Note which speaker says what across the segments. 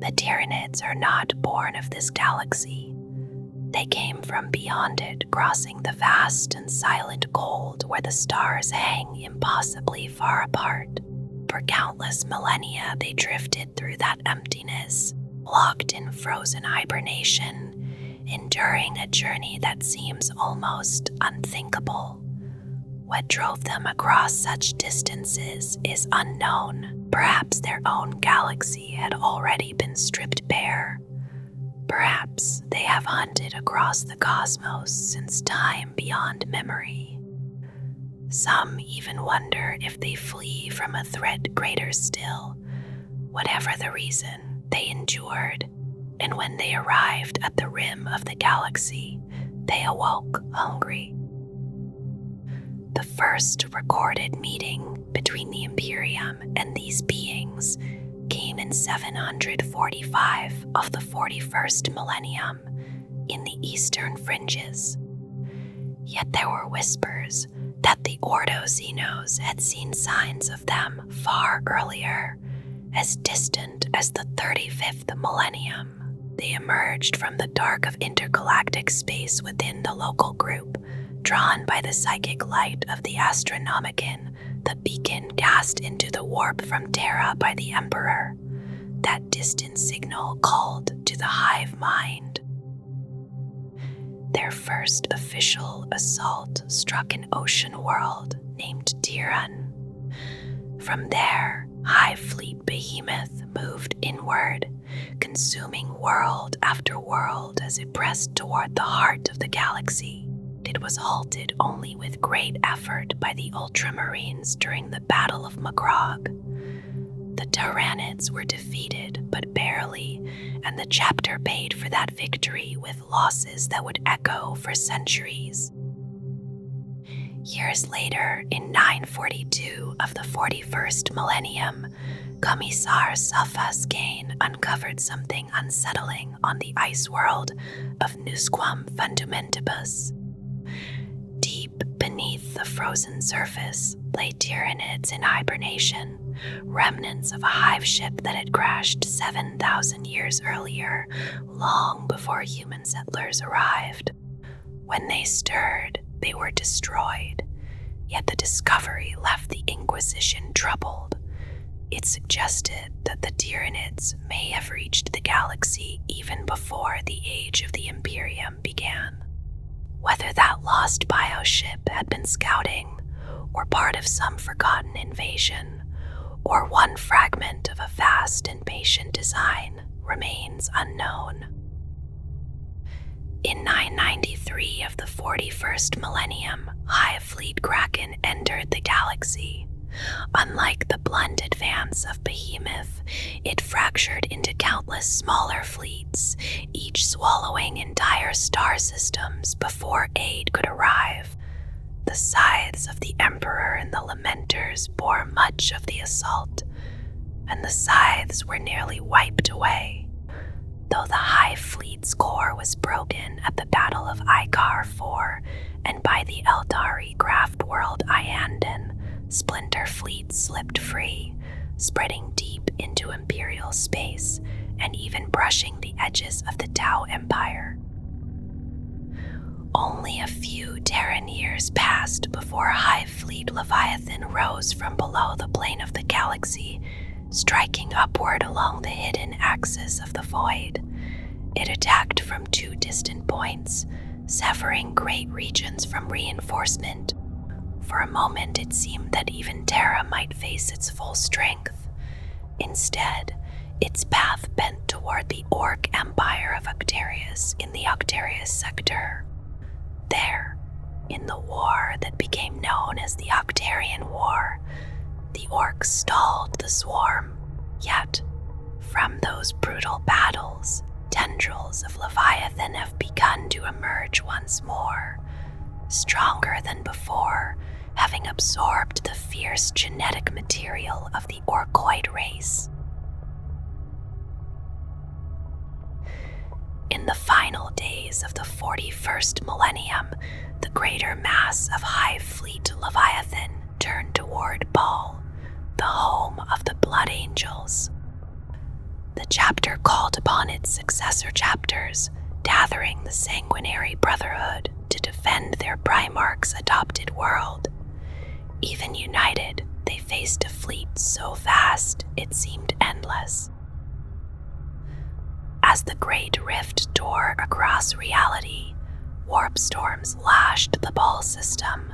Speaker 1: The Tyranids are not born of this galaxy. They came from beyond it, crossing the vast and silent cold where the stars hang impossibly far apart. For countless millennia, they drifted through that emptiness, locked in frozen hibernation, enduring a journey that seems almost unthinkable. What drove them across such distances is unknown. Perhaps their own galaxy had already been stripped bare. Perhaps they have hunted across the cosmos since time beyond memory. Some even wonder if they flee from a threat greater still. Whatever the reason, they endured, and when they arrived at the rim of the galaxy, they awoke hungry. The first recorded meeting between the Imperium and these beings came in 745 of the 41st millennium in the eastern fringes. Yet there were whispers that the Ordo Xenos had seen signs of them far earlier, as distant as the 35th millennium. They emerged from the dark of intergalactic space within the local group, drawn by the psychic light of the Astronomicon, the beacon cast into the warp from Terra by the Emperor. That distant signal called to the Hive Mind. Their first official assault struck an ocean world named Tyran. From there, Hive Fleet Behemoth moved inward, consuming world after world as it pressed toward the heart of the galaxy. It was halted only with great effort by the Ultramarines during the Battle of Macrog. The Tyranids were defeated, but barely, and the chapter paid for that victory with losses that would echo for centuries. Years later, in 942 of the 41st millennium, Commissar Safas Kane uncovered something unsettling on the ice world of Nusquam Fundamentibus. Deep beneath the frozen surface lay Tyranids in hibernation, remnants of a hive ship that had crashed 7,000 years earlier, long before human settlers arrived. When they stirred, they were destroyed, yet the discovery left the Inquisition troubled. It suggested that the Tyranids may have reached the galaxy even before the Age of the Imperium began. Whether that lost bioship had been scouting, or part of some forgotten invasion, or one fragment of a vast and patient design, remains unknown. In 993 of the 41st millennium, Hive Fleet Kraken entered the galaxy. Unlike the blunt advance of Behemoth, it fractured into countless smaller fleets, each swallowing entire star systems before aid could arrive. The scythes of the Emperor and the Lamenters bore much of the assault, and the scythes were nearly wiped away. Though the Hive Fleet's core was broken at the Battle of Ikar IV and by the Eldari craft world Iandan, splinter fleets slipped free, spreading deep into Imperial space and even brushing the edges of the Tau Empire. Only a few Terran years passed before Hive Fleet Leviathan rose from below the plane of the galaxy, striking upward along the hidden axis of the void. It attacked from two distant points, severing great regions from reinforcement. For a moment it seemed that even Terra might face its full strength. Instead, its path bent toward the Orc Empire of Octarius in the Octarius sector. There, in the war that became known as the Octarian War, the Orcs stalled the swarm. Yet, from those brutal battles, tendrils of Leviathan have begun to emerge once more, stronger than before, having absorbed the fierce genetic material of the Orcoid race. In the final days of the 41st millennium, the greater mass of Hive Fleet Leviathan turned toward Baal, the home of the Blood Angels. The chapter called upon its successor chapters, gathering the Sanguinary Brotherhood to defend their Primarchs' adopted world. Even united, they faced a fleet so vast it seemed endless. As the Great Rift tore across reality, warp storms lashed the Baal system.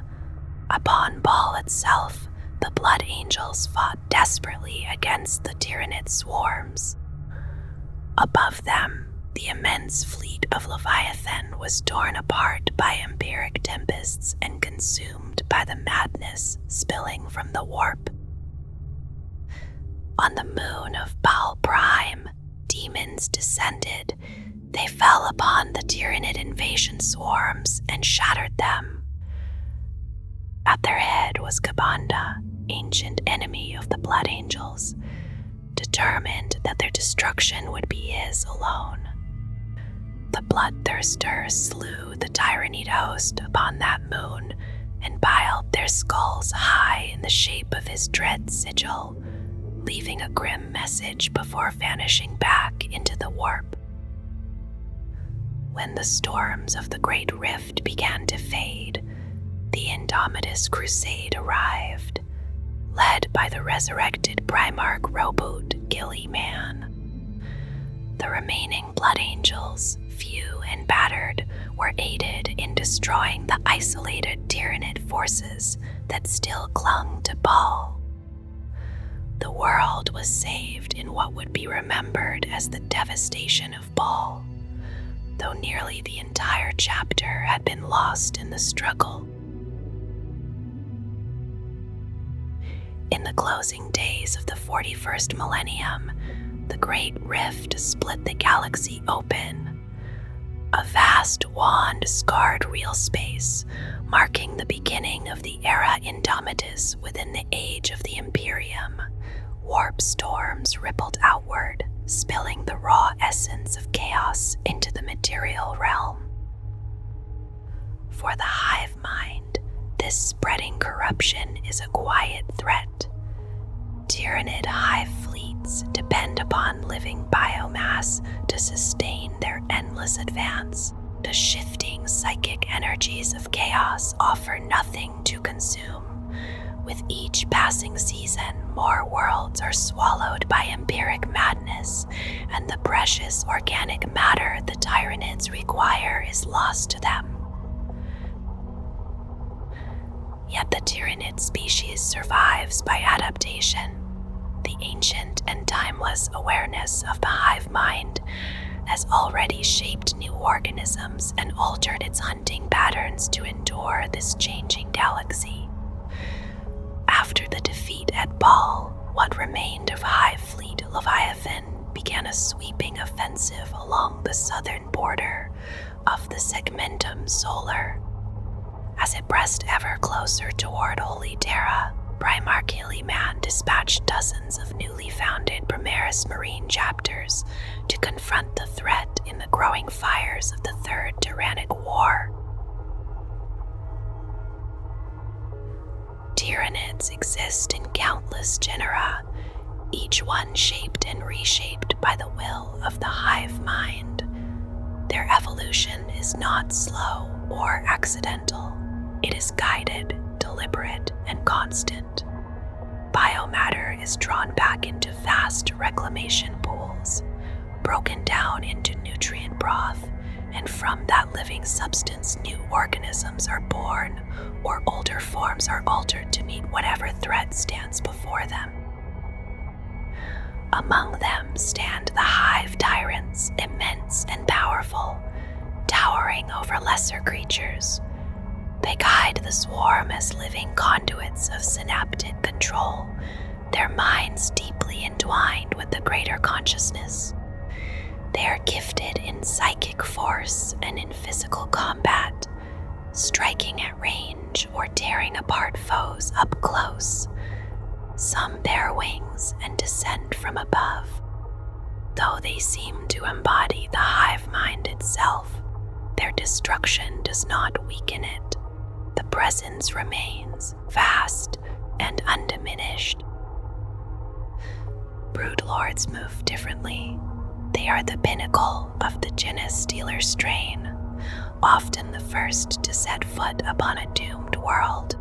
Speaker 1: Upon Baal itself, the Blood Angels fought desperately against the Tyranid swarms. Above them, the immense fleet of Leviathan was torn apart by empiric tempests and consumed by the madness spilling from the warp. On the moon of Baal Prime, demons descended. They fell upon the Tyranid invasion swarms and shattered them. At their head was Kabanda, ancient enemy of the Blood Angels, determined that their destruction would be his alone. The Bloodthirster slew the Tyranid host upon that moon and piled their skulls high in the shape of his dread sigil, leaving a grim message before vanishing back into the warp. When the storms of the Great Rift began to fade, the Indomitus Crusade arrived, led by the resurrected Primarch Roboot Gillyman. The remaining Blood Angels, few and battered, were aided in destroying the isolated Tyranid forces that still clung to Baal. The world was saved in what would be remembered as the Devastation of Baal, though nearly the entire chapter had been lost in the struggle. In the closing days of the 41st millennium, the Great Rift split the galaxy open. A vast wand scarred real space, marking the beginning of the era Indomitus within the age of the Imperium. Warp storms rippled outward, spilling the raw essence of chaos into the material realm. For the Hive Mind, this spreading corruption is a quiet threat. Tyranid Hive Fleets depend upon living biomass to sustain their endless advance. The shifting psychic energies of chaos offer nothing to consume. With each passing season, more worlds are swallowed by empiric madness, and the precious organic matter the Tyranids require is lost to them. Yet the Tyranid species survives by adaptation. The ancient and timeless awareness of the Hive Mind has already shaped new organisms and altered its hunting patterns to endure this changing galaxy. After the defeat at Baal, what remained of Hive Fleet Leviathan began a sweeping offensive along the southern border of the Segmentum Solar. As it pressed ever closer toward Holy Terra, Primarch Gillyman dispatched dozens of newly founded Primaris Marine chapters to confront the threat in the growing fires of the Third Tyrannic War. Tyranids exist in countless genera, each one shaped and reshaped by the will of the Hive Mind. Their evolution is not slow or accidental. It is guided, deliberate, and constant. Biomatter is drawn back into vast reclamation pools, broken down into nutrient broth, and from that living substance new organisms are born, or older forms are altered to meet whatever threat stands before them. Among them stand the Hive Tyrants, immense and powerful, towering over lesser creatures. They guide the swarm as living conduits of synaptic control, their minds deeply entwined with the greater consciousness. They are gifted in psychic force and in physical combat, striking at range or tearing apart foes up close. Some bear wings and descend from above. Though they seem to embody the Hive Mind itself, their destruction does not weaken it. The presence remains vast and undiminished. Broodlords move differently. They are the pinnacle of the genus Stealer strain, often the first to set foot upon a doomed world.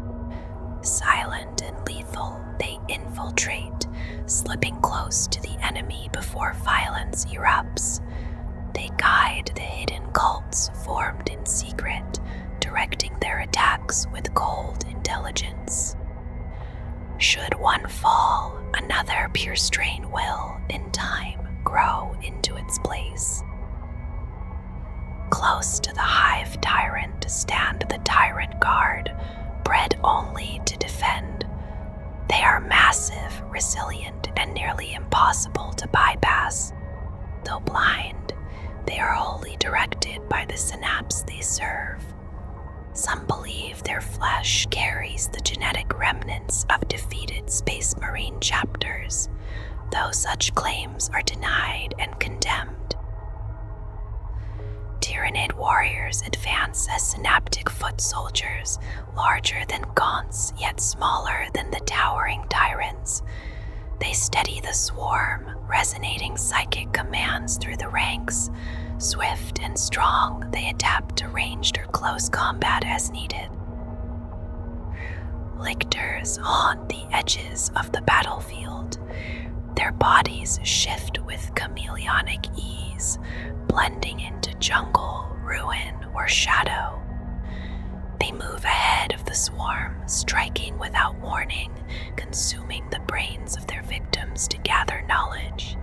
Speaker 1: Silent and lethal, they infiltrate, slipping close to the enemy before violence erupts. They guide the hidden cults formed in secret, directing their attacks with cold intelligence. Should one fall, another pure strain will, in time, grow into its place. Close to the Hive Tyrant stand the Tyrant Guard, bred only to defend. They are massive, resilient, and nearly impossible to bypass. Though blind, they are wholly directed by the synapse they serve. Some believe their flesh carries the genetic remnants of defeated Space Marine chapters, though such claims are denied and condemned. Tyranid Warriors advance as synaptic foot soldiers, larger than Gaunts, yet smaller than the towering Tyrants. They steady the swarm, resonating psychic commands through the ranks. Swift and strong, they adapt to ranged or close combat as needed. Lictors haunt the edges of the battlefield. Their bodies shift with chameleonic ease, blending into jungle, ruin, or shadow. They move ahead of the swarm, striking without warning, consuming the brains of their victims to gather knowledge.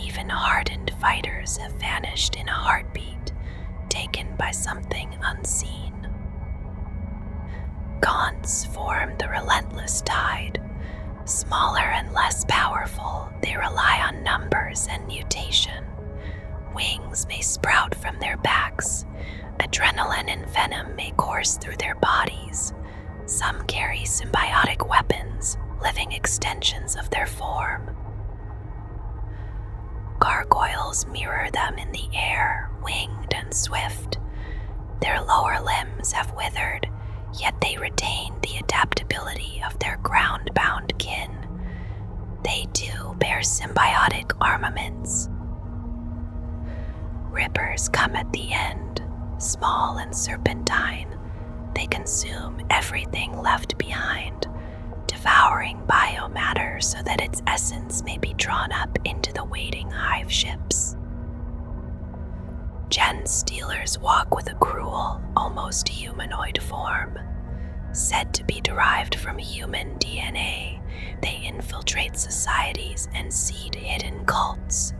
Speaker 1: Even hardened fighters have vanished in a heartbeat, taken by something unseen. Gaunts form the relentless tide. Smaller and less powerful, they rely on numbers and mutation. Wings may sprout from their backs. Adrenaline and venom may course through their bodies. Some carry symbiotic weapons, living extensions of their form. Gargoyles mirror them in the air, winged and swift. Their lower limbs have withered, yet they retain the adaptability of their ground-bound kin. They too bear symbiotic armaments. Rippers come at the end, small and serpentine. They consume everything left behind, devouring biomatter so that its essence may be drawn up into the waiting hive ships. Gen Stealers walk with a cruel, almost humanoid form. Said to be derived from human DNA, they infiltrate societies and seed hidden cults.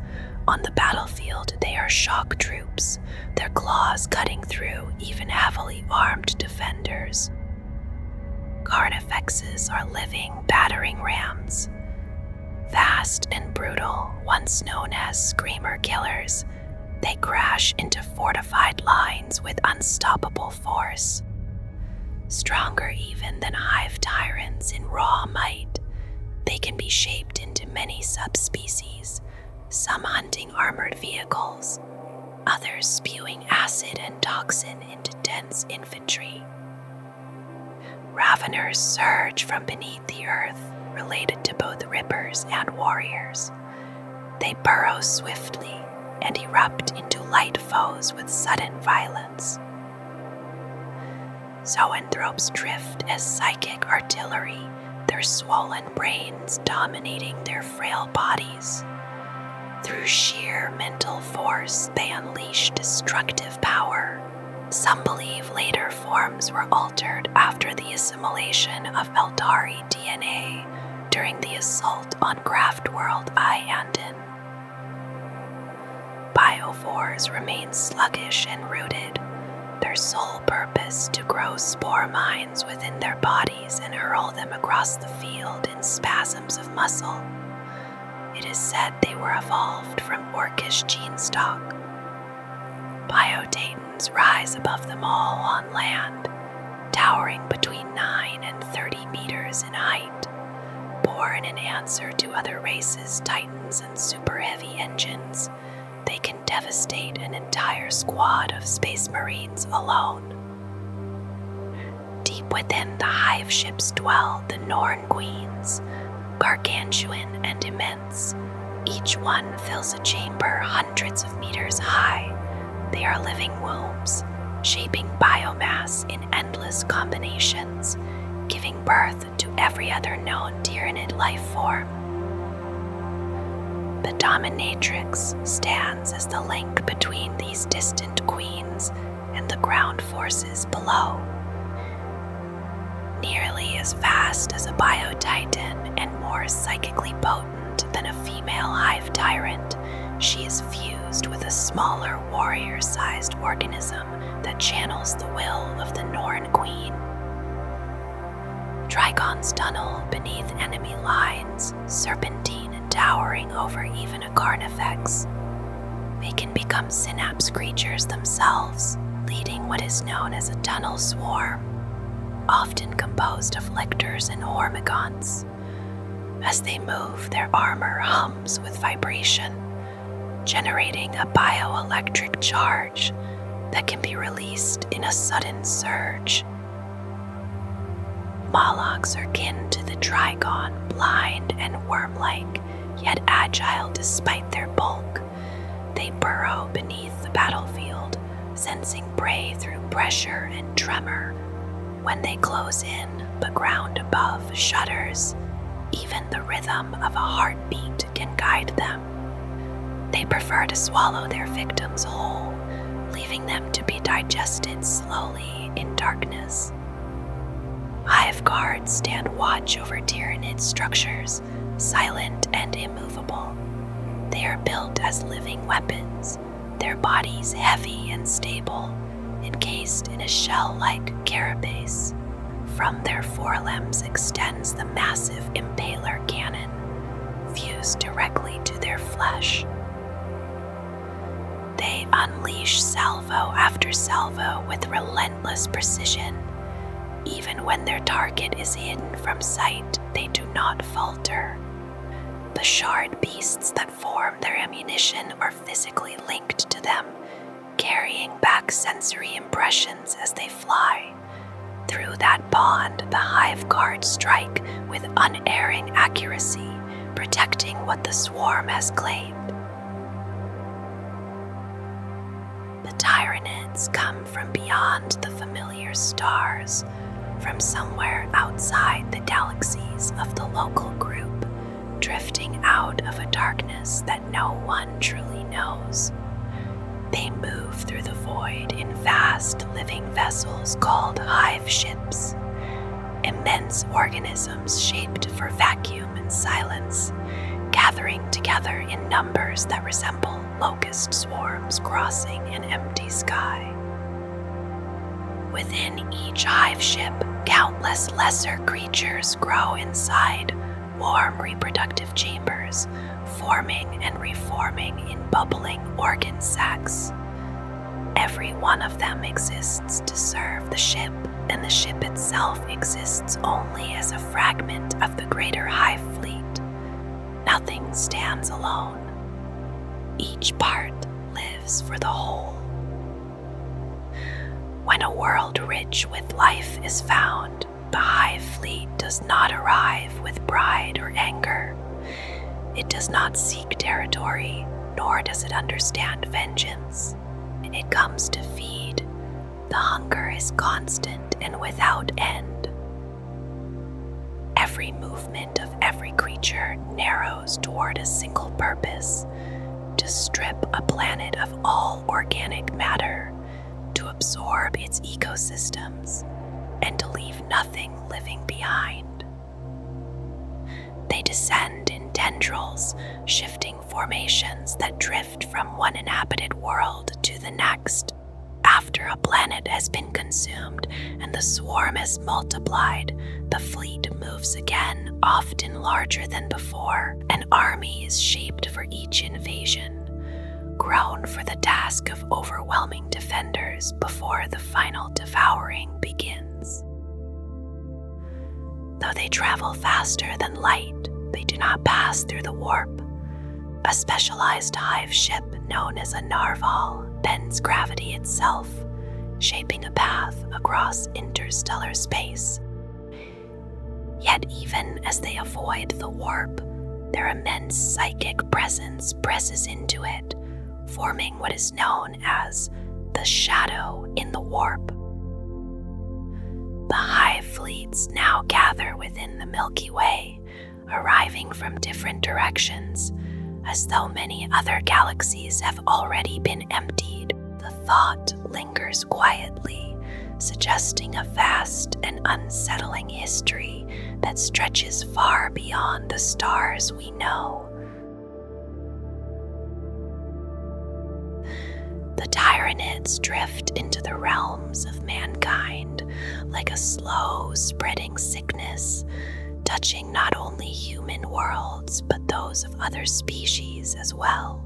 Speaker 1: On the battlefield, they are shock troops, their claws cutting through even heavily armed defenders. Carnifexes are living battering rams. Vast and brutal, once known as screamer killers, they crash into fortified lines with unstoppable force. Stronger even than Hive Tyrants in raw might, they can be shaped into many subspecies, some hunting armored vehicles, others spewing acid and toxin into dense infantry. Raveners surge from beneath the earth, related to both Rippers and Warriors. They burrow swiftly and erupt into light foes with sudden violence. Zoanthropes drift as psychic artillery, their swollen brains dominating their frail bodies. Through sheer mental force, they unleash destructive power. Some believe later forms were altered after the assimilation of Eldari DNA during the assault on Craftworld Iandin. Biovores remain sluggish and rooted, their sole purpose to grow spore mines within their bodies and hurl them across the field in spasms of muscle. It is said they were evolved from orcish gene stock. Biotitans rise above them all on land, towering between 9 and 30 meters in height, born in answer to other races' titans and super-heavy engines. They can devastate an entire squad of space marines alone. Deep within the hive ships dwell the Norn-Queens, gargantuan and immense. Each one fills a chamber hundreds of meters high. They are living wombs, shaping biomass in endless combinations, giving birth to every other known Tyranid life form. The dominatrix stands as the link between these distant queens and the ground forces below. Nearly as vast as a bio-titan and more psychically potent than a female hive tyrant, she is fused with a smaller warrior-sized organism that channels the will of the Norn-Queen. Trigons tunnel beneath enemy lines, serpentine and towering over even a Carnifex. They can become synapse creatures themselves, leading what is known as a tunnel swarm, often composed of Lictors and Hormagaunts. As they move, their armor hums with vibration, generating a bioelectric charge that can be released in a sudden surge. Molochs are kin to the Trigon, blind and worm-like, yet agile despite their bulk. They burrow beneath the battlefield, sensing prey through pressure and tremor. When they close in, the ground above shudders. Even the rhythm of a heartbeat can guide them. They prefer to swallow their victims whole, leaving them to be digested slowly in darkness. Hive Guards stand watch over Tyranid structures, silent and immovable. They are built as living weapons, their bodies heavy and stable, encased in a shell-like carapace. From their forelimbs extends the massive impaler cannon, fused directly to their flesh. They unleash salvo after salvo with relentless precision. Even when their target is hidden from sight, they do not falter. The shard beasts that form their ammunition are physically linked to them, carrying back sensory impressions as they fly. Through that bond, the Hive Guards strike with unerring accuracy, protecting what the swarm has claimed. The Tyranids come from beyond the familiar stars, from somewhere outside the galaxies of the local group, drifting out of a darkness that no one truly knows. They move through the void in vast living vessels called hive ships, immense organisms shaped for vacuum and silence, gathering together in numbers that resemble locust swarms crossing an empty sky. Within each hive ship, countless lesser creatures grow inside warm reproductive chambers, forming and reforming in bubbling organ sacs. Every one of them exists to serve the ship, and the ship itself exists only as a fragment of the greater Hive Fleet. Nothing stands alone. Each part lives for the whole. When a world rich with life is found, the Hive Fleet does not arrive with pride or anger. It does not seek territory, nor does it understand vengeance. It comes to feed. The hunger is constant and without end. Every movement of every creature narrows toward a single purpose: to strip a planet of all organic matter, to absorb its ecosystems, and to leave nothing living behind. They descend in tendrils, shifting formations that drift from one inhabited world to the next. After a planet has been consumed and the swarm has multiplied, the fleet moves again, often larger than before. An army is shaped for each invasion, grown for the task of overwhelming defenders before the final devouring begins. Though they travel faster than light, they do not pass through the warp. A specialized hive ship known as a narval bends gravity itself, shaping a path across interstellar space. Yet even as they avoid the warp, their immense psychic presence presses into it, forming what is known as the shadow in the warp. The Hive Fleets now gather within the Milky Way, arriving from different directions, as though many other galaxies have already been emptied. The thought lingers quietly, suggesting a vast and unsettling history that stretches far beyond the stars we know. The Tyranids drift into the realms of mankind like a slow spreading sickness, touching not only human worlds but those of other species as well.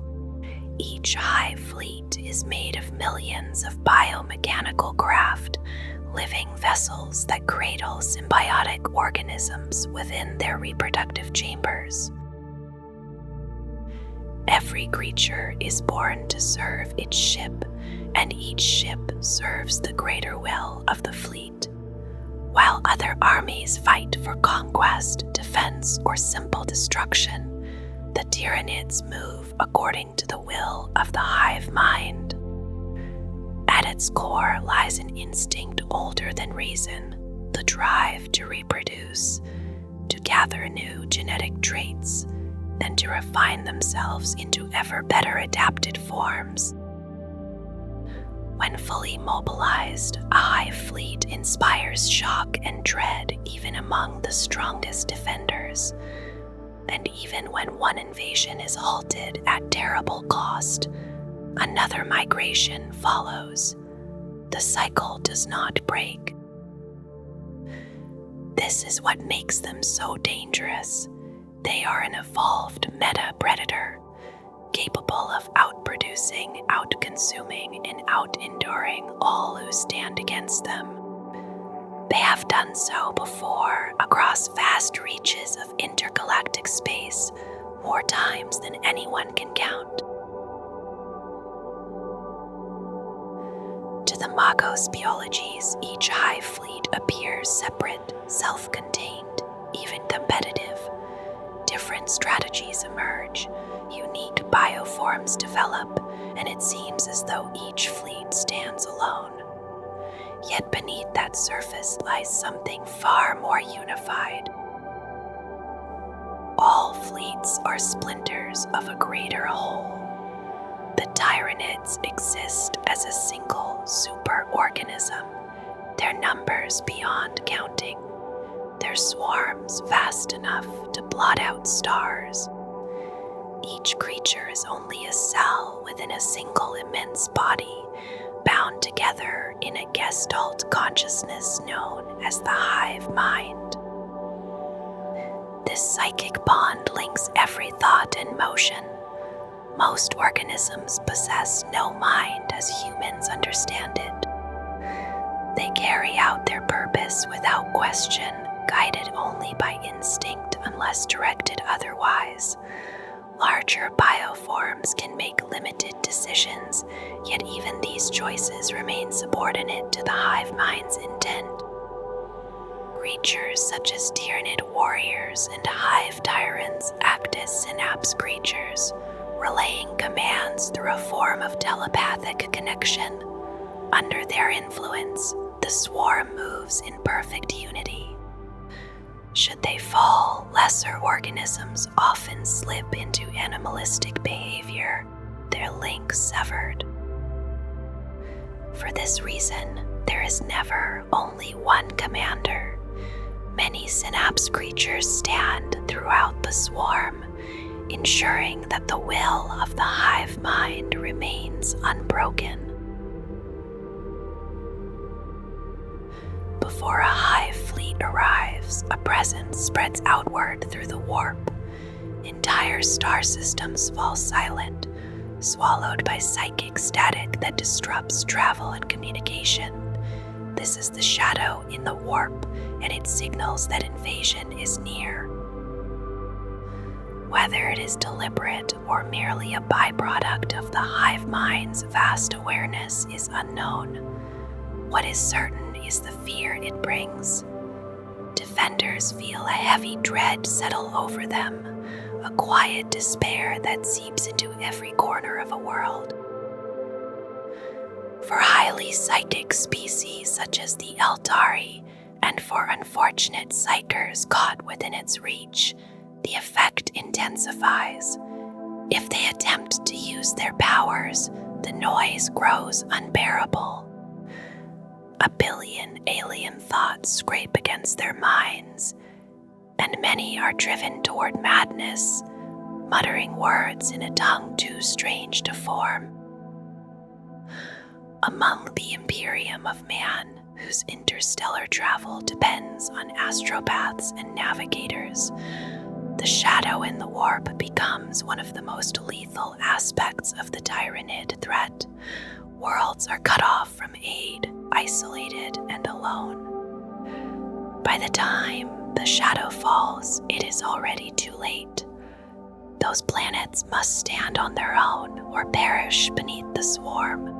Speaker 1: Each Hive Fleet is made of millions of biomechanical craft, living vessels that cradle symbiotic organisms within their reproductive chambers. Every creature is born to serve its ship, and each ship serves the greater will of the fleet. While other armies fight for conquest, defense, or simple destruction, the Tyranids move according to the will of the Hive Mind. At its core lies an instinct older than reason, the drive to reproduce, to gather new genetic traits, and to refine themselves into ever better adapted forms. When fully mobilized, a Hive Fleet inspires shock and dread even among the strongest defenders. And even when one invasion is halted at terrible cost, another migration follows. The cycle does not break. This is what makes them so dangerous. They are an evolved meta-predator, capable of outproducing, out-consuming, and out-enduring all who stand against them. They have done so before across vast reaches of intergalactic space, more times than anyone can count. To the Magos biologies, each Hive Fleet appears separate, self-contained, even competitive. Different strategies emerge, unique bioforms develop, and it seems as though each fleet stands alone. Yet beneath that surface lies something far more unified. All fleets are splinters of a greater whole. The Tyranids exist as a single super-organism, their numbers beyond counting, their swarms vast enough to blot out stars. Each creature is only a cell within a single immense body, bound together in a gestalt consciousness known as the Hive Mind. This psychic bond links every thought and motion. Most organisms possess no mind as humans understand it. They carry out their purpose without question, guided only by instinct unless directed otherwise. Larger bioforms can make limited decisions, yet even these choices remain subordinate to the Hive Mind's intent. Creatures such as Tyranid Warriors and Hive Tyrants act as synapse creatures, relaying commands through a form of telepathic connection. Under their influence, the swarm moves in perfect unity. Should they fall, lesser organisms often slip into animalistic behavior, their links severed. For this reason, there is never only one commander. Many synapse creatures stand throughout the swarm, ensuring that the will of the Hive Mind remains unbroken. Before a Hive Fleet arrives, a presence spreads outward through the warp. Entire star systems fall silent, swallowed by psychic static that disrupts travel and communication. This is the shadow in the warp, and it signals that invasion is near. Whether it is deliberate or merely a byproduct of the Hive Mind's vast awareness is unknown. What is certain is the fear it brings. Defenders feel a heavy dread settle over them, a quiet despair that seeps into every corner of a world. For highly psychic species such as the Eldari, and for unfortunate psychers caught within its reach, the effect intensifies. If they attempt to use their powers, the noise grows unbearable. A billion alien thoughts scrape against their minds, and many are driven toward madness, muttering words in a tongue too strange to form. Among the Imperium of Man, whose interstellar travel depends on astropaths and navigators, the shadow in the warp becomes one of the most lethal aspects of the Tyranid threat. Worlds are cut off from aid, isolated and alone. By the time the shadow falls, it is already too late. Those planets must stand on their own or perish beneath the swarm.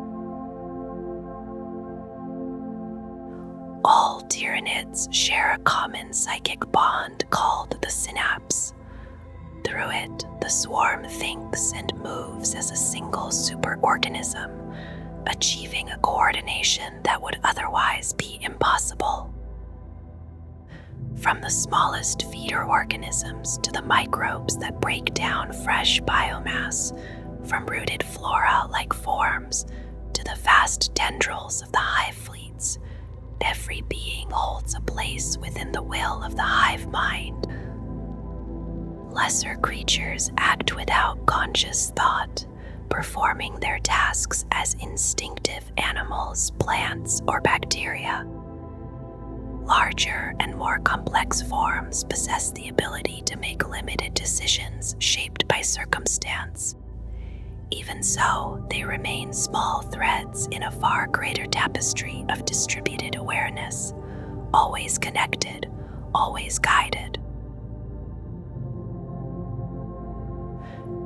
Speaker 1: All Tyranids share a common psychic bond called the synapse. Through it, the swarm thinks and moves as a single super-organism, achieving a coordination that would otherwise be impossible. From the smallest feeder organisms to the microbes that break down fresh biomass, from rooted flora like forms to the vast tendrils of the hive fleets, every being holds a place within the will of the hive mind. Lesser creatures act without conscious thought, performing their tasks as instinctive animals, plants, or bacteria. Larger and more complex forms possess the ability to make limited decisions shaped by circumstance. Even so, they remain small threads in a far greater tapestry of distributed awareness, always connected, always guided.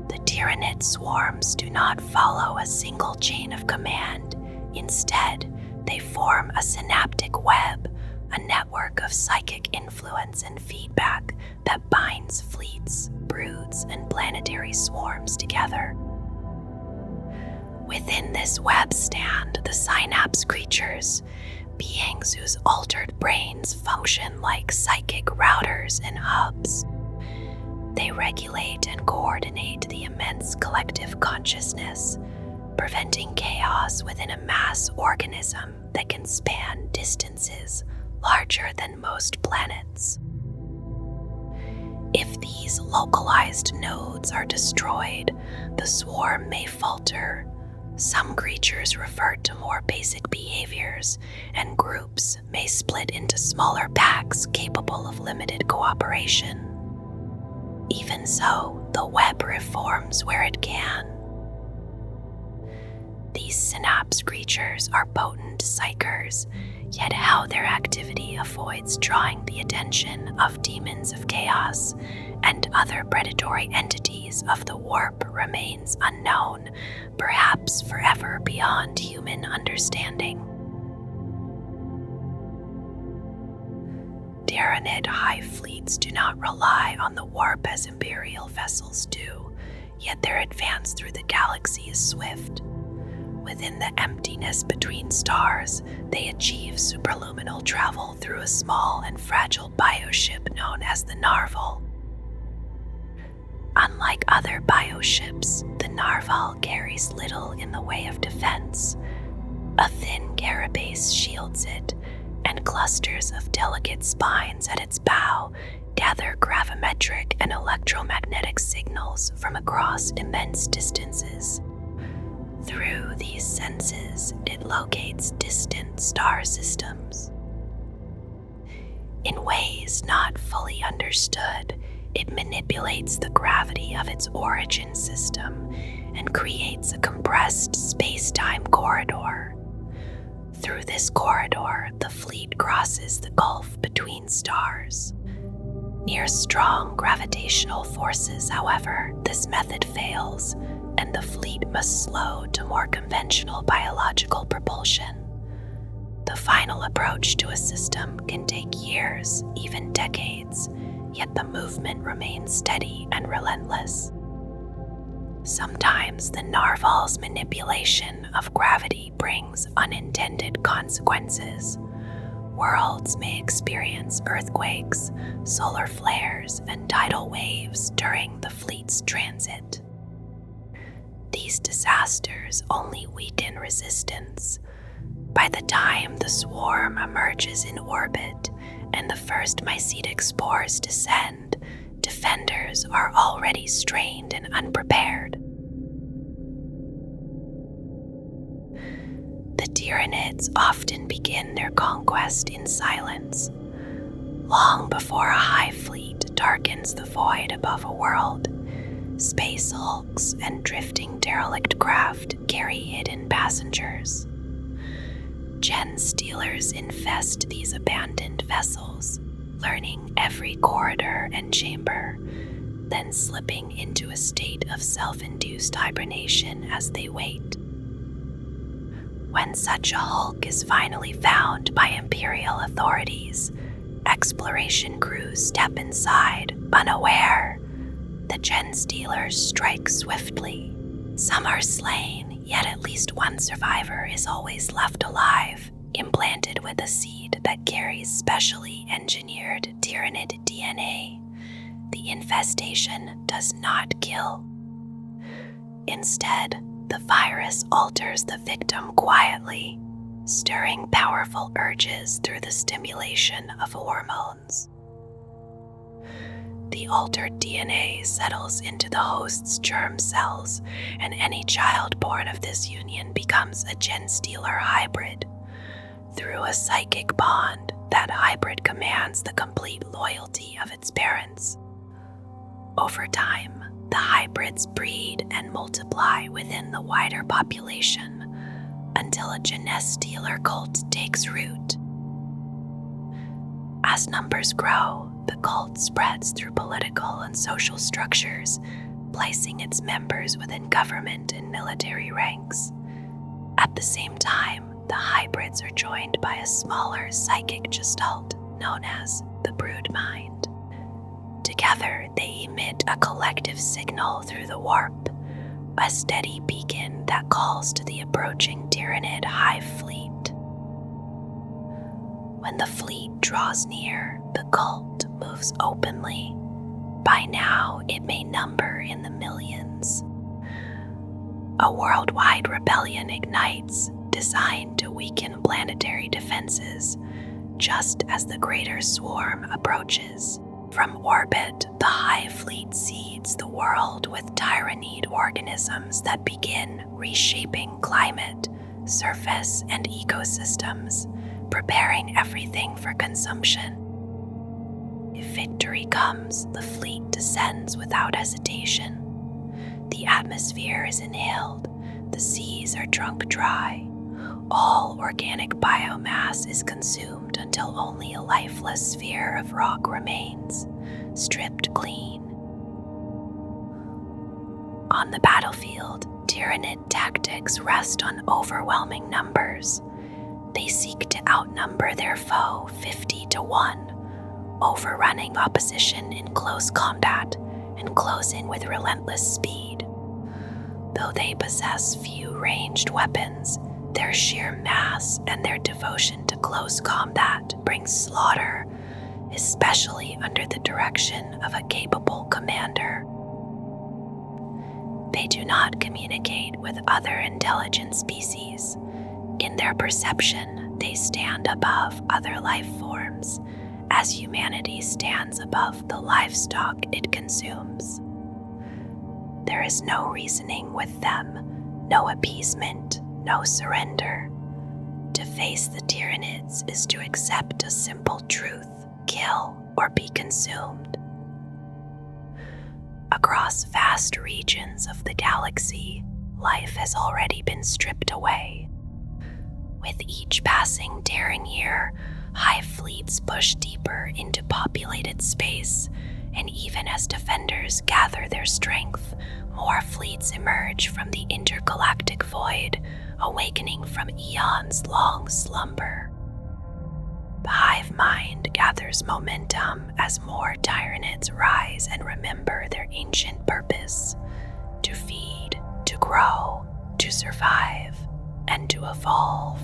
Speaker 1: The Tyranid swarms do not follow a single chain of command. Instead, they form a synaptic web, a network of psychic influence and feedback that binds fleets, broods, and planetary swarms together. Within this web stand the synapse creatures, beings whose altered brains function like psychic routers and hubs. They regulate and coordinate the immense collective consciousness, preventing chaos within a mass organism that can span distances larger than most planets. If these localized nodes are destroyed, the swarm may falter. Some creatures revert to more basic behaviors, and groups may split into smaller packs capable of limited cooperation. Even so, the web reforms where it can. These synapse creatures are potent psychers, yet how their activity avoids drawing the attention of demons of chaos and other predatory entities of the warp remains unknown, perhaps forever beyond human understanding. Tyranid hive fleets do not rely on the warp as Imperial vessels do, yet their advance through the galaxy is swift. Within the emptiness between stars, they achieve superluminal travel through a small and fragile bioship known as the Narval. Unlike other bioships, the Narval carries little in the way of defense. A thin carapace shields it, and clusters of delicate spines at its bow gather gravimetric and electromagnetic signals from across immense distances. Through these senses, it locates distant star systems. In ways not fully understood, it manipulates the gravity of its origin system and creates a compressed space-time corridor. Through this corridor, the fleet crosses the gulf between stars. Near strong gravitational forces, however, this method fails, and the fleet must slow to more conventional biological propulsion. The final approach to a system can take years, even decades, yet the movement remains steady and relentless. Sometimes the narval's manipulation of gravity brings unintended consequences. Worlds may experience earthquakes, solar flares, and tidal waves during the fleet's transit. These disasters only weaken resistance. By the time the swarm emerges in orbit and the first mycetic spores descend, defenders are already strained and unprepared. The Tyranids often begin their conquest in silence. Long before a hive fleet darkens the void above a world, space hulks and drifting derelict craft carry hidden passengers. Gen stealers infest these abandoned vessels, learning every corridor and chamber, then slipping into a state of self-induced hibernation as they wait. When such a hulk is finally found by Imperial authorities, exploration crews step inside, unaware. The Gen stealers strike swiftly. Some are slain, yet at least one survivor is always left alive, implanted with a seed that carries specially engineered Tyranid DNA. The infestation does not kill. Instead, the virus alters the victim quietly, stirring powerful urges through the stimulation of hormones. The altered DNA settles into the host's germ cells, and any child born of this union becomes a Gen-stealer hybrid. Through a psychic bond, that hybrid commands the complete loyalty of its parents. Over time, the hybrids breed and multiply within the wider population until a Gen-stealer cult takes root. As numbers grow, the cult spreads through political and social structures, placing its members within government and military ranks. At the same time, the hybrids are joined by a smaller psychic gestalt known as the Brood Mind. Together, they emit a collective signal through the warp, a steady beacon that calls to the approaching Tyranid Hive Fleet. When the fleet draws near, the cult moves openly. By now, it may number in the millions. A worldwide rebellion ignites, designed to weaken planetary defenses, just as the greater swarm approaches. From orbit, the Hive Fleet seeds the world with Tyranid organisms that begin reshaping climate, surface, and ecosystems, preparing everything for consumption. If victory comes, the fleet descends without hesitation. The atmosphere is inhaled, the seas are drunk dry. All organic biomass is consumed until only a lifeless sphere of rock remains, stripped clean. On the battlefield, Tyranid tactics rest on overwhelming numbers. They seek to outnumber their foe 50-1, overrunning opposition in close combat and closing with relentless speed. Though they possess few ranged weapons, their sheer mass and their devotion to close combat brings slaughter, especially under the direction of a capable commander. They do not communicate with other intelligent species. In their perception, they stand above other life forms, as humanity stands above the livestock it consumes. There is no reasoning with them, no appeasement, no surrender. To face the Tyranids is to accept a simple truth: kill or be consumed. Across vast regions of the galaxy, life has already been stripped away. With each passing daring year, hive fleets push deeper into populated space, and even as defenders gather their strength, more fleets emerge from the intergalactic void, awakening from eons-long slumber. The Hive Mind gathers momentum as more Tyranids rise and remember their ancient purpose: to feed, to grow, to survive, and to evolve.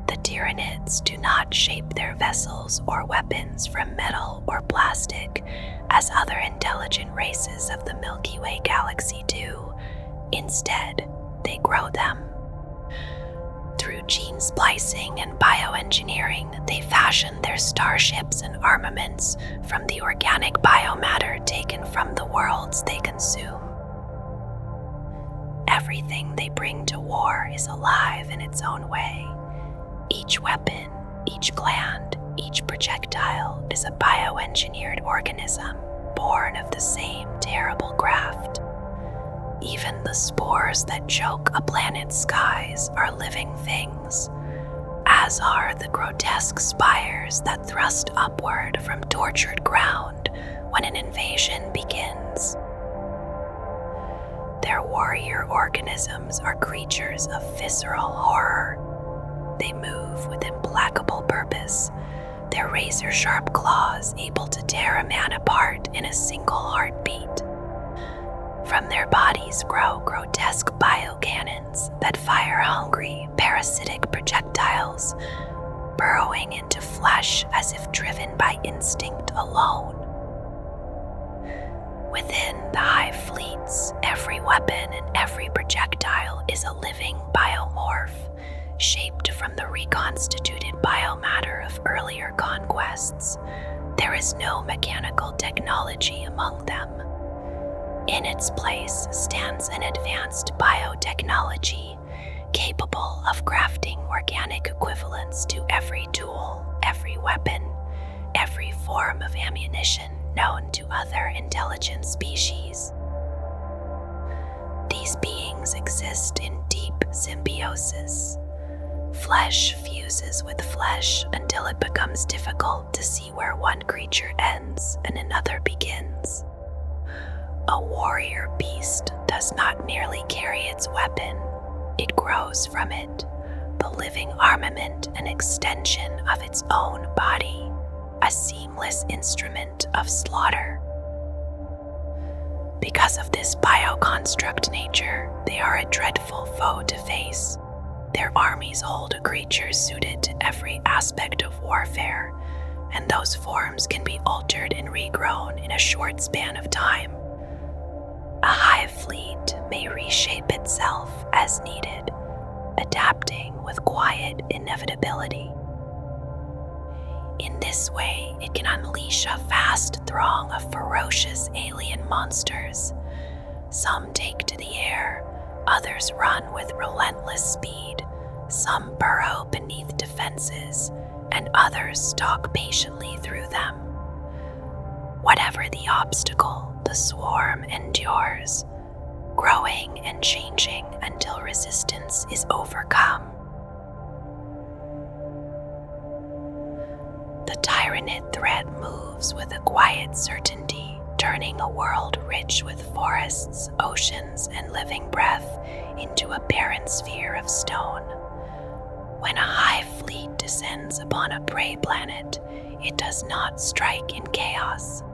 Speaker 1: The Tyranids do not shape their vessels or weapons from metal or plastic as other intelligent races of the Milky Way galaxy do. Instead, they grow them. Through gene splicing and bioengineering, they fashion their starships and armaments from the organic biomatter taken from the worlds they consume. Everything they bring to war is alive in its own way. Each weapon, each gland, each projectile is a bioengineered organism born of the same terrible graft. Even the spores that choke a planet's skies are living things, as are the grotesque spires that thrust upward from tortured ground when an invasion begins. Their warrior organisms are creatures of visceral horror. They move with implacable purpose, their razor-sharp claws able to tear a man apart in a single heartbeat. From their bodies grow grotesque biocannons that fire hungry, parasitic projectiles, burrowing into flesh as if driven by instinct alone. Within the Hive Fleets, every weapon and every projectile is a living biomorph, shaped from the reconstituted biomatter of earlier conquests. There is no mechanical technology among them. In its place stands an advanced biotechnology, capable of crafting organic equivalents to every tool, every weapon, every form of ammunition known to other intelligent species. These beings exist in deep symbiosis. Flesh fuses with flesh until it becomes difficult to see where one creature ends and another begins. A warrior beast does not merely carry its weapon, it grows from it, the living armament and extension of its own body, a seamless instrument of slaughter. Because of this bioconstruct nature, they are a dreadful foe to face. Their armies hold a creature suited to every aspect of warfare, and those forms can be altered and regrown in a short span of time. A hive fleet may reshape itself as needed, adapting with quiet inevitability. In this way, it can unleash a vast throng of ferocious alien monsters. Some take to the air, others run with relentless speed, some burrow beneath defenses, and others stalk patiently through them. Whatever the obstacle, the swarm endures, growing and changing until resistance is overcome. The Tyranid threat moves with a quiet certainty, turning a world rich with forests, oceans, and living breath into a barren sphere of stone. When a hive fleet descends upon a prey planet, it does not strike in chaos.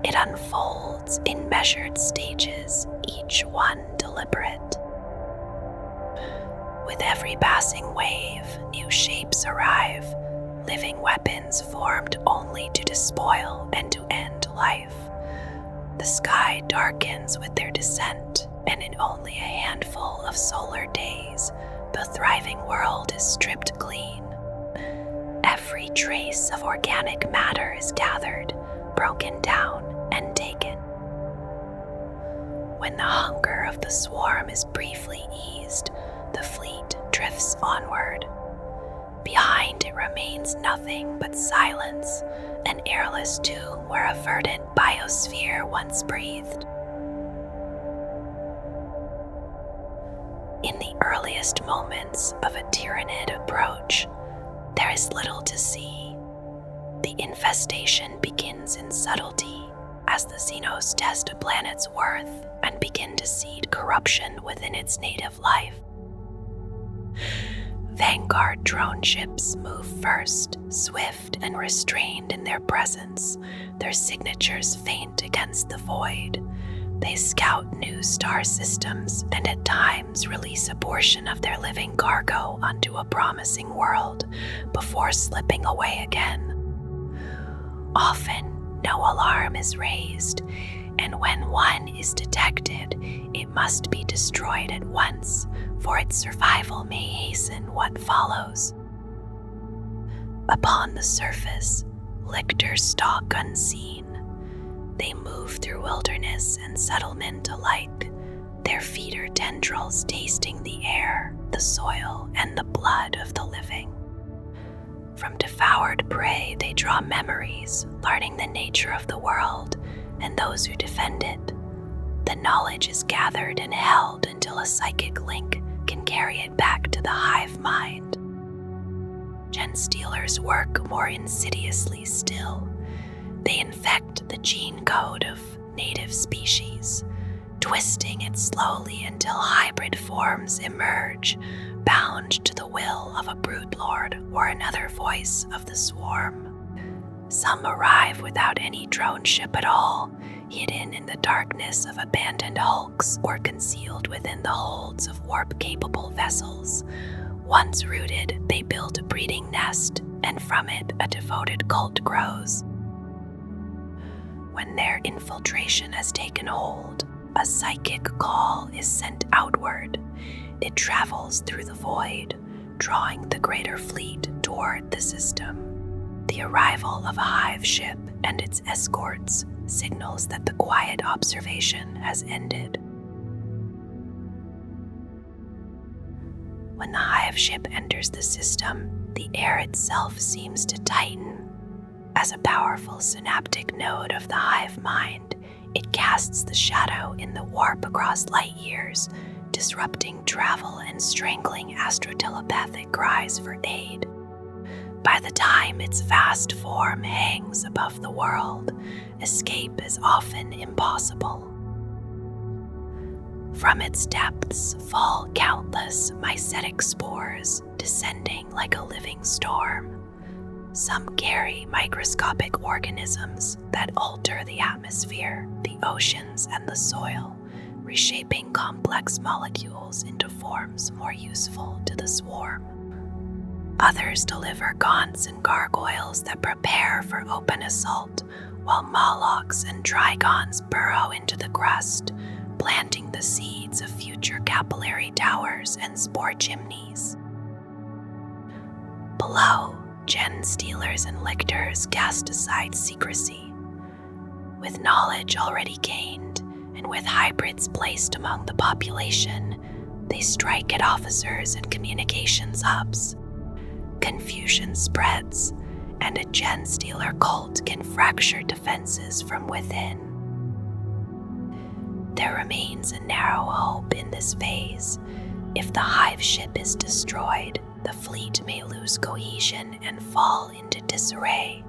Speaker 1: It unfolds in measured stages, each one deliberate. With every passing wave, new shapes arrive, living weapons formed only to despoil and to end life. The sky darkens with their descent, and in only a handful of solar days, the thriving world is stripped clean. Every trace of organic matter is gathered, broken down, and taken. When the hunger of the swarm is briefly eased, the fleet drifts onward. Behind it remains nothing but silence, an airless tomb where a verdant biosphere once breathed. In the earliest moments of a Tyranid approach, there is little to see. The infestation begins in subtlety, as the Xenos test a planet's worth and begin to seed corruption within its native life. Vanguard drone ships move first, swift and restrained in their presence, their signatures faint against the void. They scout new star systems and at times release a portion of their living cargo onto a promising world before slipping away again. Often, no alarm is raised, and when one is detected, it must be destroyed at once, for its survival may hasten what follows. Upon the surface, Lictors stalk unseen. They move through wilderness and settlement alike, their feet are tendrils tasting the air, the soil, and the blood of the living. From devoured prey, they draw memories, learning the nature of the world and those who defend it. The knowledge is gathered and held until a psychic link can carry it back to the Hive Mind. Genestealers work more insidiously still. They infect the gene code of native species, twisting it slowly until hybrid forms emerge, bound to the will of a Broodlord or another voice of the swarm. Some arrive without any drone ship at all, hidden in the darkness of abandoned hulks or concealed within the holds of warp-capable vessels. Once rooted, they build a breeding nest, and from it a devoted cult grows. When their infiltration has taken hold, a psychic call is sent outward. It travels through the void, drawing the greater fleet toward the system. The arrival of a hive ship and its escorts signals that the quiet observation has ended. When the hive ship enters the system, the air itself seems to tighten. As a powerful synaptic node of the Hive Mind, it casts the shadow in the warp across light years, disrupting travel and strangling astrotelepathic cries for aid. By the time its vast form hangs above the world, escape is often impossible. From its depths fall countless mycetic spores, descending like a living storm. Some carry microscopic organisms that alter the atmosphere, the oceans, and the soil, reshaping complex molecules into forms more useful to the swarm. Others deliver Gaunts and Gargoyles that prepare for open assault, while Molochs and Drygons burrow into the crust, planting the seeds of future capillary towers and spore chimneys. Below, Genestealers and Lictors cast aside secrecy. With knowledge already gained, and with hybrids placed among the population, they strike at officers and communications hubs. Confusion spreads, and a Genestealer cult can fracture defenses from within. There remains a narrow hope in this phase. If the hive ship is destroyed, the fleet may lose cohesion and fall into disarray.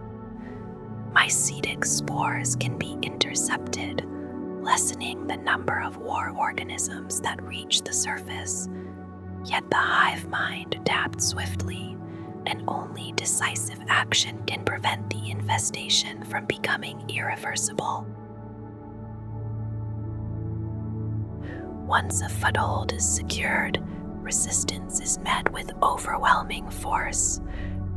Speaker 1: Mycetic spores can be intercepted, lessening the number of war organisms that reach the surface. Yet the hive mind adapts swiftly, and only decisive action can prevent the infestation from becoming irreversible. Once a foothold is secured, resistance is met with overwhelming force.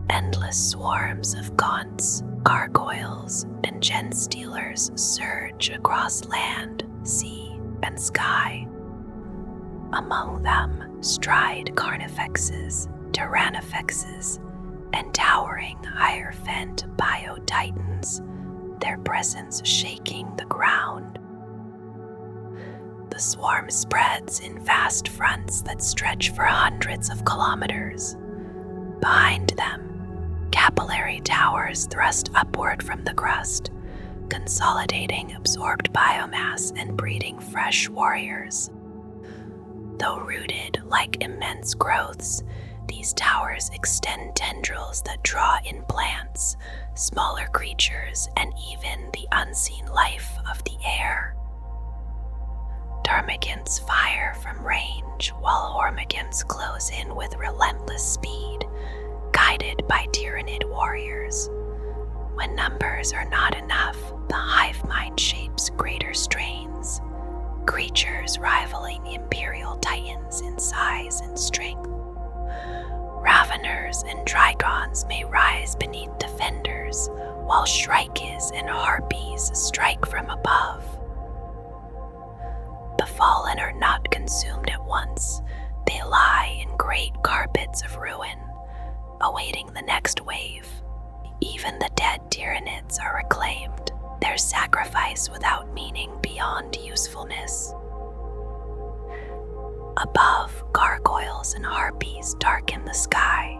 Speaker 1: Endless swarms of Gaunts, Gargoyles, and Genestealers surge across land, sea, and sky. Among them stride Carnifexes, Tyrannifexes, and towering Hierophant Bio-Titans, their presence shaking the ground. The swarm spreads in vast fronts that stretch for hundreds of kilometers. Behind them, capillary towers thrust upward from the crust, consolidating absorbed biomass and breeding fresh warriors. Though rooted like immense growths, these towers extend tendrils that draw in plants, smaller creatures, and even the unseen life of the air. termagants fire from range while hormigans close in with relentless speed, guided by Tyranid Warriors. When numbers are not enough, the Hive Mind shapes greater strains, creatures rivaling Imperial Titans in size and strength. Raveners and Drygons may rise beneath defenders, while Shrikes and Harpies strike from above. The fallen are not consumed at once. They lie in great carpets of ruin, awaiting the next wave. Even the dead Tyranids are reclaimed, their sacrifice without meaning beyond usefulness. Above, Gargoyles and Harpies darken the sky.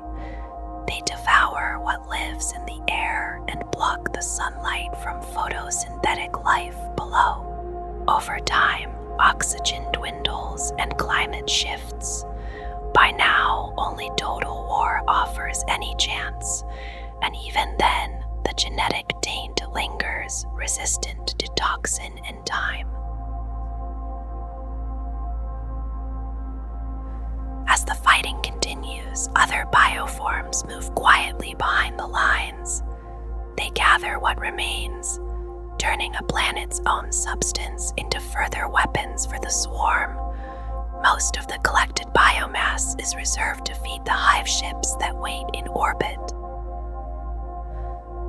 Speaker 1: They devour what lives in the air and block the sunlight from photosynthetic life below. Over time, oxygen dwindles and climate shifts. By now, only total war offers any chance, and even then, the genetic taint lingers, resistant to toxin and time. As the fighting continues, other bioforms move quietly behind the lines. They gather what remains, turning a planet's own substance into further weapons for the swarm. Most of the collected biomass is reserved to feed the hive ships that wait in orbit.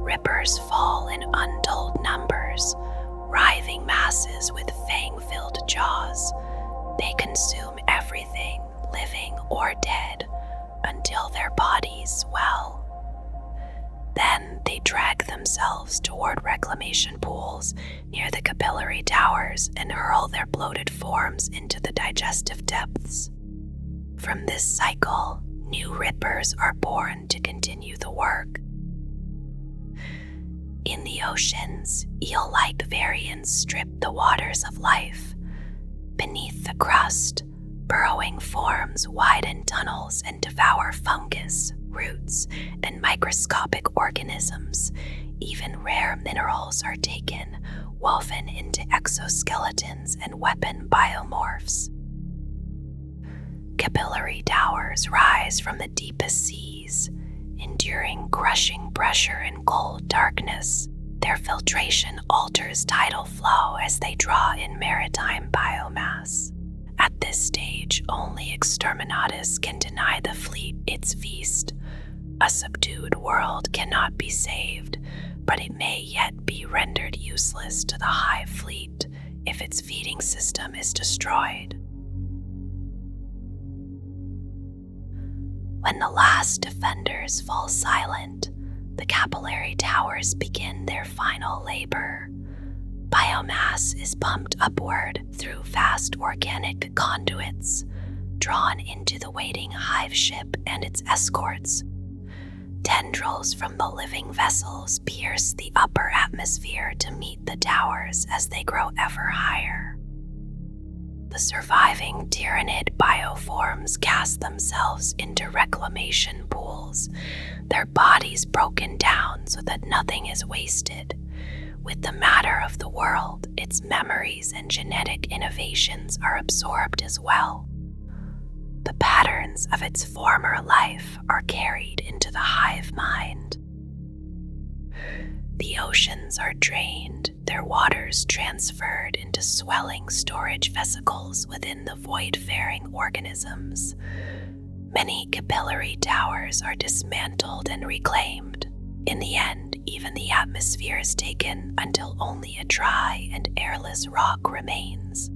Speaker 1: Rippers fall in untold numbers, writhing masses with fang-filled jaws. They consume everything, living or dead, until their bodies swell. Then they drag themselves toward reclamation pools near the capillary towers and hurl their bloated forms into the digestive depths. From this cycle, new Rippers are born to continue the work. In the oceans, eel-like variants strip the waters of life. Beneath the crust, burrowing forms widen tunnels and devour fungus, roots, and microscopic organisms. Even rare minerals are taken, woven into exoskeletons and weapon biomorphs. Capillary towers rise from the deepest seas, enduring crushing pressure and cold darkness. Their filtration alters tidal flow as they draw in maritime biomass. At this stage, only Exterminatus can deny the fleet its feast. A subdued world cannot be saved, but it may yet be rendered useless to the Hive Fleet if its feeding system is destroyed. When the last defenders fall silent, the capillary towers begin their final labor. Biomass is pumped upward through vast organic conduits, drawn into the waiting hive ship and its escorts. Tendrils from the living vessels pierce the upper atmosphere to meet the towers as they grow ever higher. The surviving Tyranid bioforms cast themselves into reclamation pools, their bodies broken down so that nothing is wasted. With the matter of the world, its memories and genetic innovations are absorbed as well. The patterns of its former life are carried into the Hive Mind. The oceans are drained, their waters transferred into swelling storage vesicles within the void-faring organisms. Many capillary towers are dismantled and reclaimed. In the end, even the atmosphere is taken until only a dry and airless rock remains.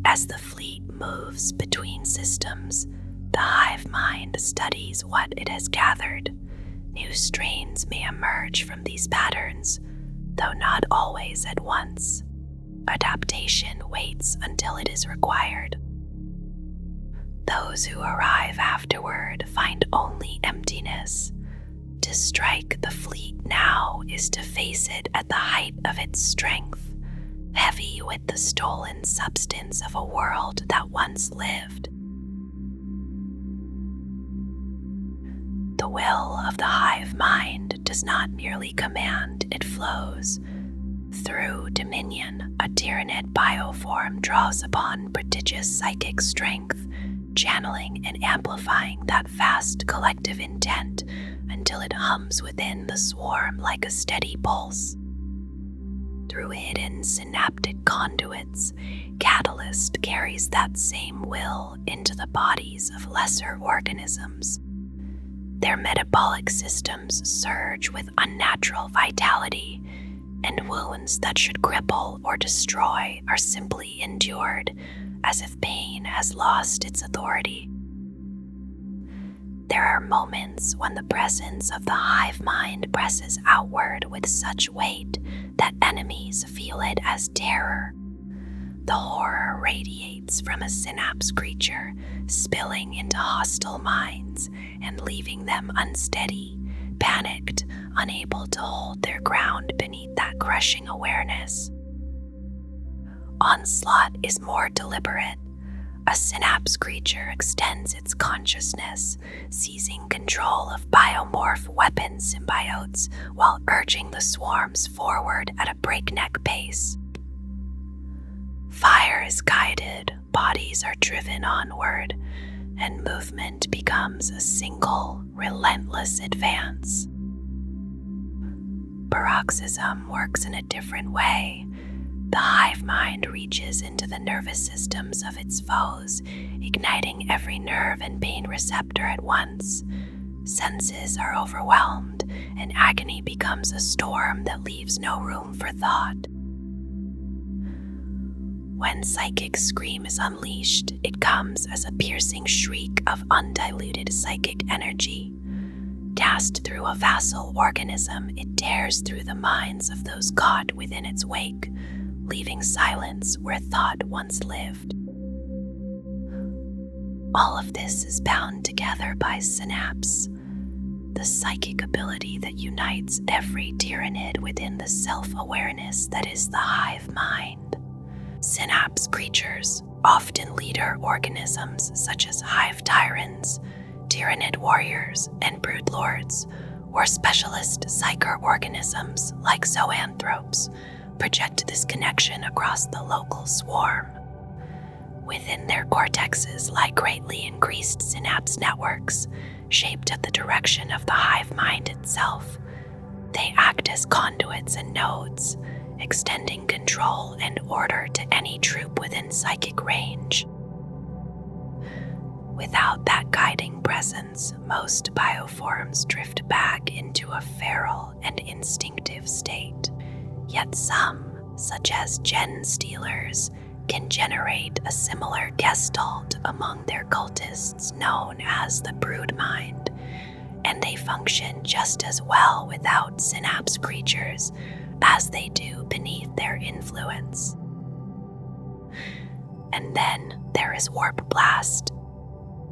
Speaker 1: As the fleet moves between systems, the Hive Mind studies what it has gathered. New strains may emerge from these patterns, though not always at once. Adaptation waits until it is required. Those who arrive afterward find only emptiness. To strike the fleet now is to face it at the height of its strength, heavy with the stolen substance of a world that once lived. The will of the Hive Mind does not merely command, it flows. Through dominion, a Tyranid bioform draws upon prodigious psychic strength, channeling and amplifying that vast collective intent until it hums within the swarm like a steady pulse. Through hidden synaptic conduits, Catalyst carries that same will into the bodies of lesser organisms. Their metabolic systems surge with unnatural vitality, and wounds that should cripple or destroy are simply endured, as if pain has lost its authority. There are moments when the presence of the Hive Mind presses outward with such weight that enemies feel it as terror. The horror radiates from a synapse creature, spilling into hostile minds and leaving them unsteady, panicked, unable to hold their ground beneath that crushing awareness. Onslaught is more deliberate. A synapse creature extends its consciousness, seizing control of biomorph weapon symbiotes while urging the swarms forward at a breakneck pace. Fire is guided, bodies are driven onward, and movement becomes a single, relentless advance. Paroxysm works in a different way. The Hive Mind reaches into the nervous systems of its foes, igniting every nerve and pain receptor at once. Senses are overwhelmed, and agony becomes a storm that leaves no room for thought. When psychic scream is unleashed, it comes as a piercing shriek of undiluted psychic energy. Cast through a vassal organism, it tears through the minds of those caught within its wake, leaving silence where thought once lived. All of this is bound together by synapse, the psychic ability that unites every Tyranid within the self-awareness that is the Hive Mind. Synapse creatures, often leader organisms such as Hive Tyrants, Tyranid Warriors, and Broodlords, or specialist psyker organisms like zoanthropes, project this connection across the local swarm. Within their cortexes lie greatly increased synapse networks, shaped at the direction of the Hive Mind itself. They act as conduits and nodes, extending control and order to any troop within psychic range. Without that guiding presence, most bioforms drift back into a feral and instinctive state. Yet some, such as gen stealers, can generate a similar gestalt among their cultists known as the Brood Mind, and they function just as well without synapse creatures as they do beneath their influence. And then there is Warp Blast.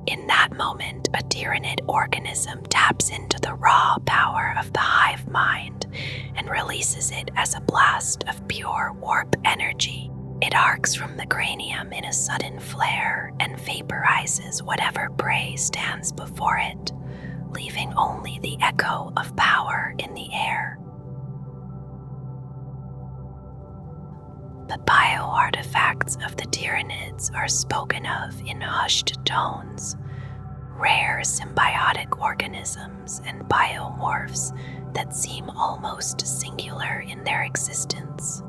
Speaker 1: In that moment, a Tyranid organism taps into the raw power of the Hive Mind and releases it as a blast of pure warp energy. It arcs from the cranium in a sudden flare and vaporizes whatever prey stands before it, leaving only the echo of power in the air. The bio-artifacts of the Tyranids are spoken of in hushed tones, rare symbiotic organisms and biomorphs that seem almost singular in their existence.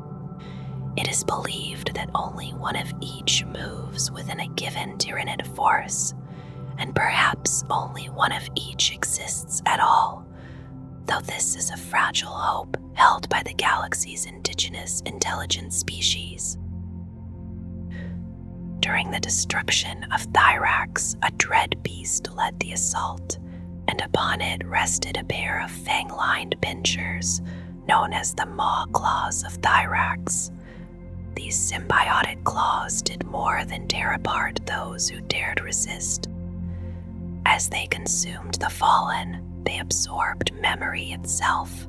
Speaker 1: It is believed that only one of each moves within a given Tyranid force, and perhaps only one of each exists at all, though this is a fragile hope held by the galaxy's indigenous intelligent species. During the destruction of Thyrax, a dread beast led the assault, and upon it rested a pair of fang-lined pincers, known as the maw claws of Thyrax. These symbiotic claws did more than tear apart those who dared resist. As they consumed the fallen, they absorbed memory itself,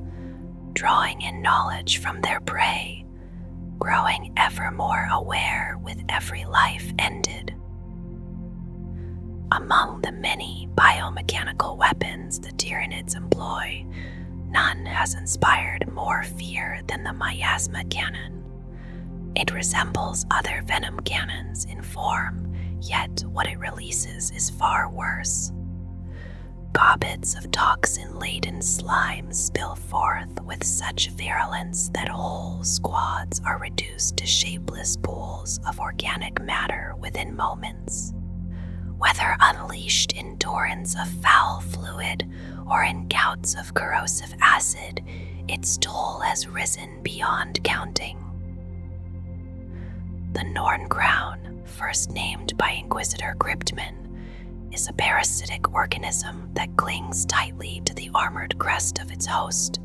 Speaker 1: drawing in knowledge from their prey, growing ever more aware with every life ended. Among the many biomechanical weapons the Tyranids employ, none has inspired more fear than the miasma cannon. It resembles other venom cannons in form, yet what it releases is far worse. Gobbets of toxin-laden slime spill forth with such virulence that whole squads are reduced to shapeless pools of organic matter within moments. Whether unleashed in torrents of foul fluid or in gouts of corrosive acid, its toll has risen beyond counting. The Norn Crown, first named by Inquisitor Cryptman, is a parasitic organism that clings tightly to the armored crest of its host.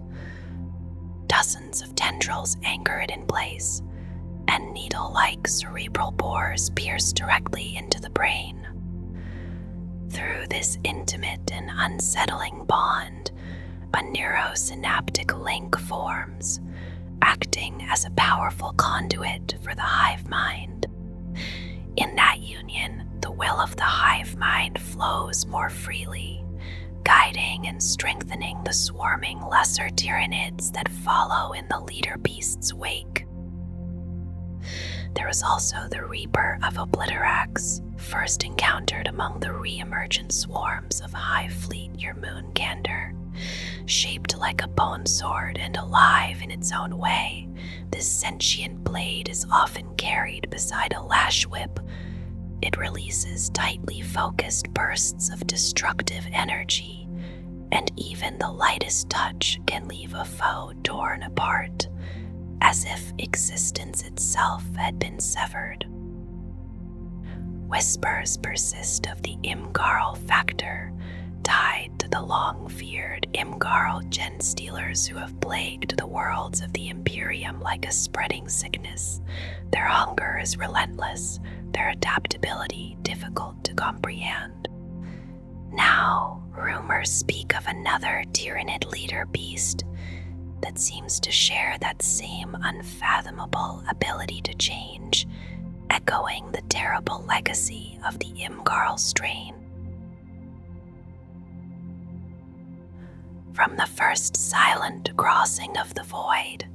Speaker 1: Dozens of tendrils anchor it in place, and needle-like cerebral bores pierce directly into the brain. Through this intimate and unsettling bond, a neurosynaptic link forms, acting as a powerful conduit for the Hive Mind. In that union, the will of the Hive Mind flows more freely, guiding and strengthening the swarming lesser Tyranids that follow in the leader beast's wake. There is also the Reaper of Obliterax, first encountered among the re-emergent swarms of Hive Fleet Yermungander. Shaped like a bone sword and alive in its own way, this sentient blade is often carried beside a lash whip. It releases tightly focused bursts of destructive energy, and even the lightest touch can leave a foe torn apart, as if existence itself had been severed. Whispers persist of the Imgarl factor, tied to the long-feared Imgarl gen-stealers who have plagued the worlds of the Imperium like a spreading sickness. Their hunger is relentless, their adaptability difficult to comprehend. Now, rumors speak of another Tyranid leader beast that seems to share that same unfathomable ability to change, echoing the terrible legacy of the Imgarl strain. From the first silent crossing of the void,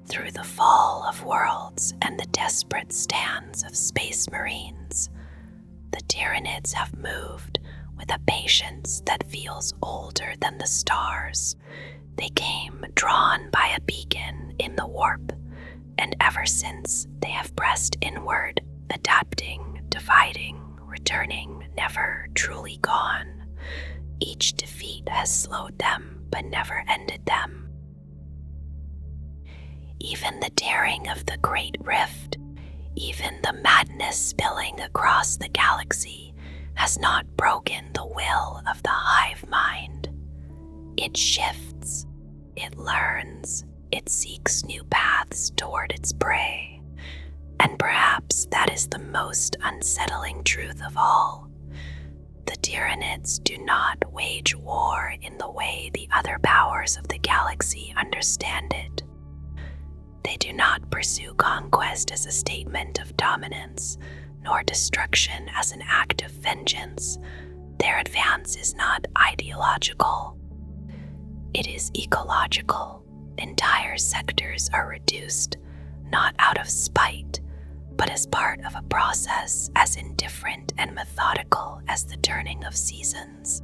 Speaker 1: through the fall of worlds and the desperate stands of space marines, the Tyranids have moved with a patience that feels older than the stars. They came drawn by a beacon in the warp, and ever since they have pressed inward, adapting, dividing, returning, never truly gone. Each defeat has slowed them, but never ended them. Even the daring of the Great Rift, even the madness spilling across the galaxy, has not broken the will of the Hive Mind. It shifts, it learns, it seeks new paths toward its prey. And perhaps that is the most unsettling truth of all. The Tyranids do not wage war in the way the other powers of the galaxy understand it. They do not pursue conquest as a statement of dominance, nor destruction as an act of vengeance. Their advance is not ideological. It is ecological. Entire sectors are reduced, not out of spite, but as part of a process as indifferent and methodical as the turning of seasons.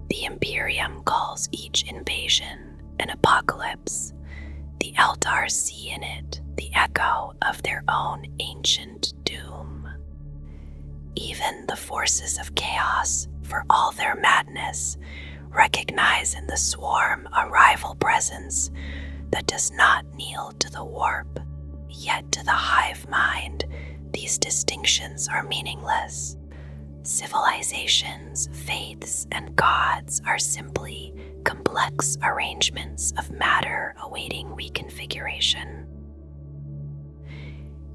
Speaker 1: The Imperium calls each invasion an apocalypse. The Eldar see in it the echo of their own ancient doom. Even the forces of chaos, for all their madness, recognize in the swarm a rival presence that does not kneel to the warp. Yet to the Hive Mind, these distinctions are meaningless. Civilizations, faiths, and gods are simply complex arrangements of matter awaiting reconfiguration.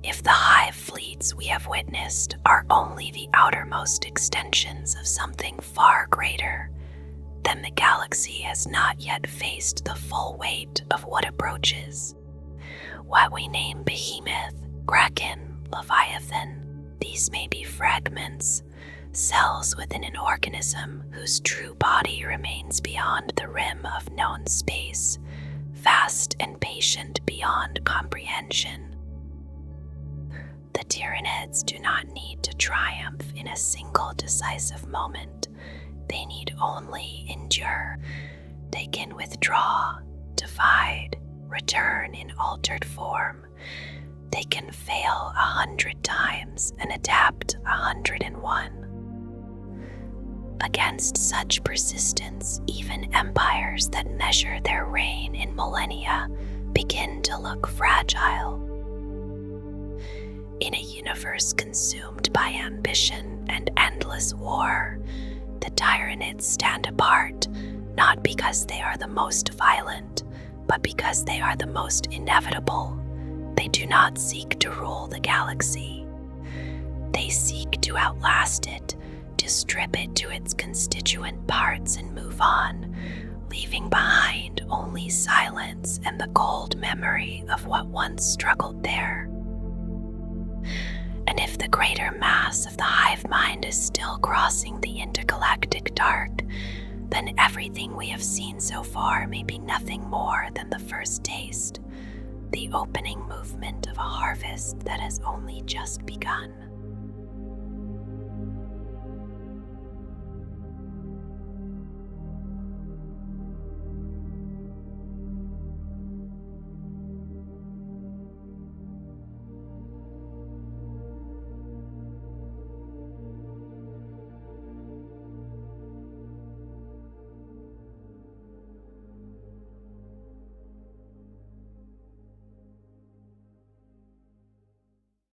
Speaker 1: If the Hive Fleets we have witnessed are only the outermost extensions of something far greater, then the galaxy has not yet faced the full weight of what approaches. What we name Behemoth, Kraken, Leviathan, these may be fragments, cells within an organism whose true body remains beyond the rim of known space, vast and patient beyond comprehension. The Tyranids do not need to triumph in a single decisive moment. They need only endure. They can withdraw, divide, return in altered form. They can fail 100 times and adapt 101. Against such persistence, even empires that measure their reign in millennia begin to look fragile. In a universe consumed by ambition and endless war, the Tyranids stand apart, not because they are the most violent, but because they are the most inevitable. They do not seek to rule the galaxy. They seek to outlast it, to strip it to its constituent parts and move on, leaving behind only silence and the cold memory of what once struggled there. And if the greater mass of the Hive Mind is still crossing the intergalactic dark, then everything we have seen so far may be nothing more than the first taste, the opening movement of a harvest that has only just begun.